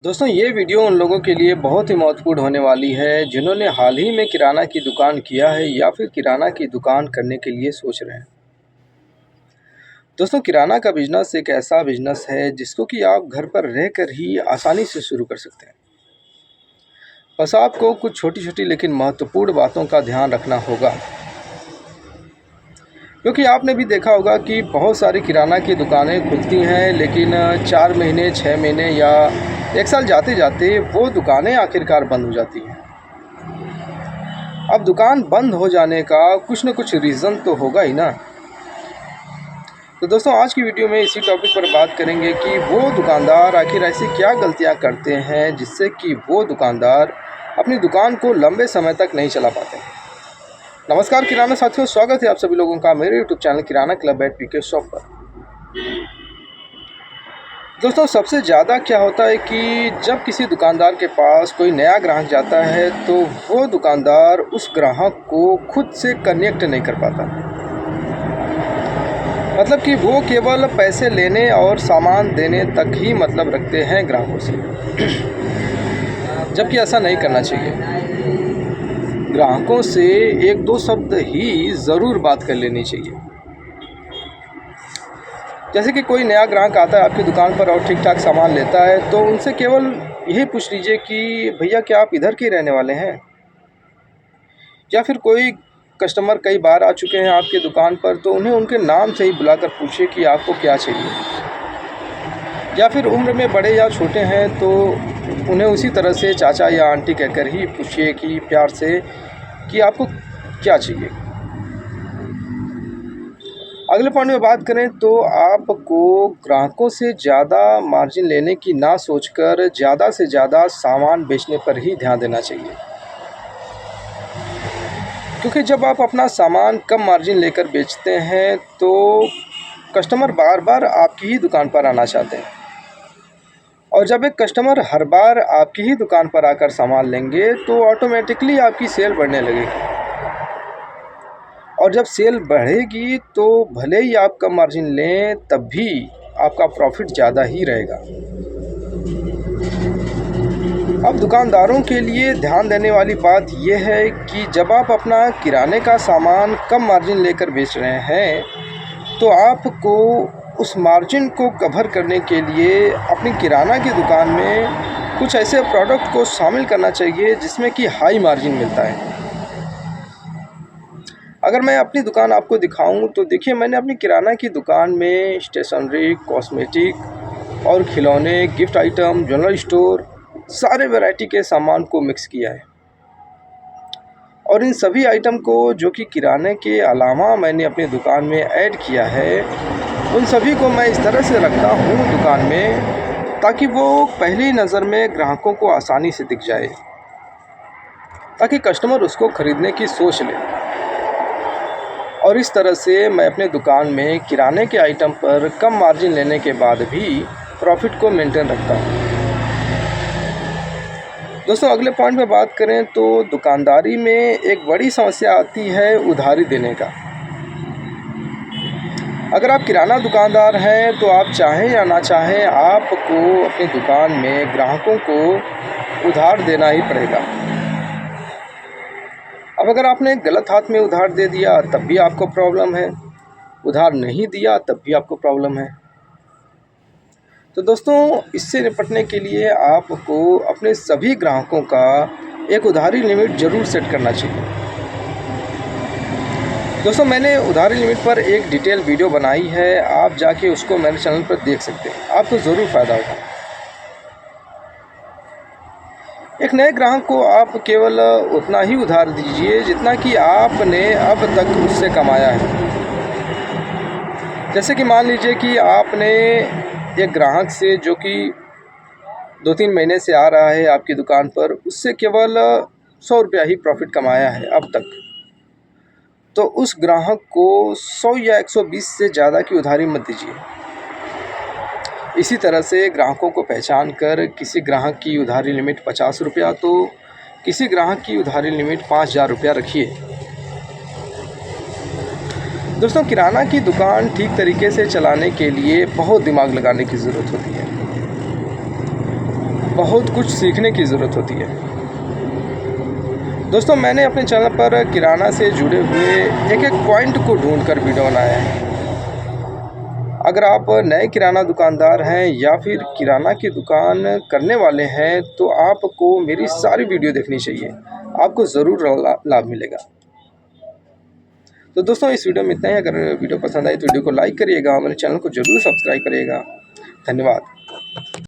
दोस्तों ये वीडियो उन लोगों के लिए बहुत ही महत्वपूर्ण होने वाली है जिन्होंने हाल ही में किराना की दुकान किया है या फिर किराना की दुकान करने के लिए सोच रहे हैं। दोस्तों किराना का बिजनेस एक ऐसा बिजनेस है जिसको कि आप घर पर रहकर ही आसानी से शुरू कर सकते हैं। बस आपको कुछ छोटी छोटी लेकिन महत्वपूर्ण बातों का ध्यान रखना होगा, क्योंकि आपने भी देखा होगा कि बहुत सारी किराना की दुकानें खुलती हैं लेकिन 4 महीने 6 महीने या 1 साल जाते जाते वो दुकानें आखिरकार बंद हो जाती हैं। अब दुकान बंद हो जाने का कुछ न कुछ रीज़न तो होगा ही ना। तो दोस्तों आज की वीडियो में इसी टॉपिक पर बात करेंगे कि वो दुकानदार आखिर ऐसी क्या गलतियां करते हैं जिससे कि वो दुकानदार अपनी दुकान को लंबे समय तक नहीं चला पाते। नमस्कार किराना साथियों, स्वागत है आप सभी लोगों का मेरे यूट्यूब चैनल किराना क्लब एट पीके शॉप पर। दोस्तों सबसे ज़्यादा क्या होता है कि जब किसी दुकानदार के पास कोई नया ग्राहक जाता है तो वो दुकानदार उस ग्राहक को खुद से कनेक्ट नहीं कर पाता। मतलब कि वो केवल पैसे लेने और सामान देने तक ही मतलब रखते हैं ग्राहकों से, जबकि ऐसा नहीं करना चाहिए। ग्राहकों से 1-2 शब्द ही ज़रूर बात कर लेनी चाहिए। जैसे कि कोई नया ग्राहक आता है आपकी दुकान पर और ठीक ठाक सामान लेता है तो उनसे केवल यही पूछ लीजिए कि भैया क्या आप इधर के रहने वाले हैं, या फिर कोई कस्टमर कई बार आ चुके हैं आपकी दुकान पर तो उन्हें उनके नाम से ही बुलाकर पूछिए कि आपको क्या चाहिए। या फिर उम्र में बड़े या छोटे हैं तो उन्हें उसी तरह से चाचा या आंटी कहकर ही पूछिए कि प्यार से कि आपको क्या चाहिए। अगले पॉइंट में बात करें तो आपको ग्राहकों से ज़्यादा मार्जिन लेने की ना सोचकर ज़्यादा से ज़्यादा सामान बेचने पर ही ध्यान देना चाहिए, क्योंकि जब आप अपना सामान कम मार्जिन लेकर बेचते हैं तो कस्टमर बार बार आपकी ही दुकान पर आना चाहते हैं, और जब एक कस्टमर हर बार आपकी ही दुकान पर आकर सामान लेंगे तो ऑटोमेटिकली आपकी सेल बढ़ने लगेगी, और जब सेल बढ़ेगी तो भले ही आप कम मार्जिन लें तब भी आपका प्रॉफिट ज़्यादा ही रहेगा। अब दुकानदारों के लिए ध्यान देने वाली बात यह है कि जब आप अपना किराने का सामान कम मार्जिन लेकर बेच रहे हैं तो आपको उस मार्जिन को कवर करने के लिए अपनी किराना की दुकान में कुछ ऐसे प्रोडक्ट को शामिल करना चाहिए जिसमें कि हाई मार्जिन मिलता है। अगर मैं अपनी दुकान आपको दिखाऊं तो देखिए, मैंने अपनी किराना की दुकान में स्टेशनरी, कॉस्मेटिक और खिलौने, गिफ्ट आइटम, जनरल स्टोर, सारे वैरायटी के सामान को मिक्स किया है। और इन सभी आइटम को जो कि किराने के अलावा मैंने अपनी दुकान में ऐड किया है, उन सभी को मैं इस तरह से रखता हूँ दुकान में ताकि वो पहली नज़र में ग्राहकों को आसानी से दिख जाए, ताकि कस्टमर उसको ख़रीदने की सोच ले। और इस तरह से मैं अपने दुकान में किराने के आइटम पर कम मार्जिन लेने के बाद भी प्रॉफिट को मेंटेन रखता हूँ। दोस्तों अगले पॉइंट में बात करें तो दुकानदारी में एक बड़ी समस्या आती है उधारी देने का। अगर आप किराना दुकानदार हैं तो आप चाहें या ना चाहें आपको अपनी दुकान में ग्राहकों को उधार देना ही पड़ेगा। अब अगर आपने गलत हाथ में उधार दे दिया तब भी आपको प्रॉब्लम है, उधार नहीं दिया तब भी आपको प्रॉब्लम है। तो दोस्तों इससे निपटने के लिए आपको अपने सभी ग्राहकों का एक उधारी लिमिट ज़रूर सेट करना चाहिए। दोस्तों मैंने उधारी लिमिट पर एक डिटेल वीडियो बनाई है, आप जाके उसको मेरे चैनल पर देख सकते हैं, आपको ज़रूर फ़ायदा होगा। एक नए ग्राहक को आप केवल उतना ही उधार दीजिए जितना कि आपने अब तक उससे कमाया है। जैसे कि मान लीजिए कि आपने एक ग्राहक से जो कि 2-3 महीने से आ रहा है आपकी दुकान पर, उससे केवल 100 रुपया ही प्रॉफिट कमाया है अब तक, तो उस ग्राहक को 100 या 120 से ज़्यादा की उधारी मत दीजिए। इसी तरह से ग्राहकों को पहचान कर किसी ग्राहक की उधारी लिमिट 50 रुपया तो किसी ग्राहक की उधारी लिमिट 5000 रुपया रखिए। दोस्तों किराना की दुकान ठीक तरीके से चलाने के लिए बहुत दिमाग लगाने की ज़रूरत होती है। बहुत कुछ सीखने की ज़रूरत होती है। दोस्तों, मैंने अपने चैनल पर किराना से जुड़े हुए एक एक पॉइंट को ढूंढकर वीडियो बनाया है। अगर आप नए किराना दुकानदार हैं या फिर किराना की दुकान करने वाले हैं तो आपको मेरी सारी वीडियो देखनी चाहिए, आपको ज़रूर लाभ मिलेगा। तो दोस्तों, इस वीडियो में इतना ही। अगर वीडियो पसंद आई तो वीडियो को लाइक करिएगा, मेरे चैनल को ज़रूर सब्सक्राइब करिएगा। धन्यवाद।